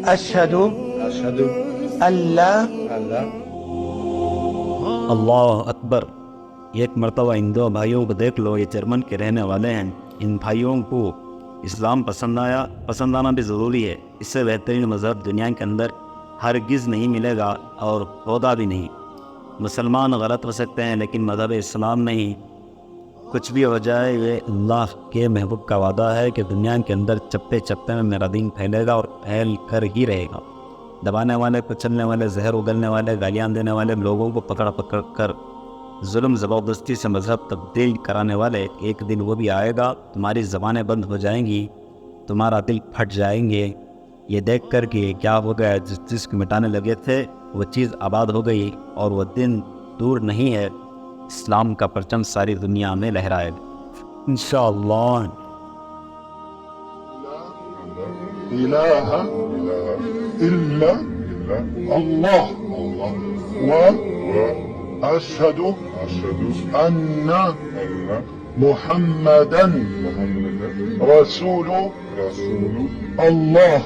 اشہد اشہد اللہ اللہ اللہ اکبر۔ ایک مرتبہ ان دو بھائیوں کو دیکھ لو، یہ جرمن کے رہنے والے ہیں۔ ان بھائیوں کو اسلام پسند آنا بھی ضروری ہے۔ اس سے بہترین مذہب دنیا کے اندر ہرگز نہیں ملے گا اور ہوگا بھی نہیں۔ مسلمان غلط ہو سکتے ہیں لیکن مذہب اسلام نہیں۔ کچھ بھی ہو جائے، یہ اللہ کے محبوب کا وعدہ ہے کہ دنیا کے اندر چپے چپے میں میرا دین پھیلے گا اور پھیل کر ہی رہے گا۔ دبانے والے، کچلنے والے، زہر اگلنے والے، گالیاں دینے والے لوگوں کو پکڑ کر ظلم زبردستی سے مذہب تبدیل کرانے والے، ایک دن وہ بھی آئے گا، تمہاری زبانیں بند ہو جائیں گی، تمہارا دل پھٹ جائیں گے، یہ دیکھ کر کہ کیا ہو گیا، جس چیز کو مٹانے لگے تھے وہ چیز آباد ہو گئی، اور وہ دن دور نہیں ہے، اسلام کا پرچم ساری دنیا میں لہرائے گا انشاءاللہ۔ إله إلا الله وأشهد أن محمدا رسول الله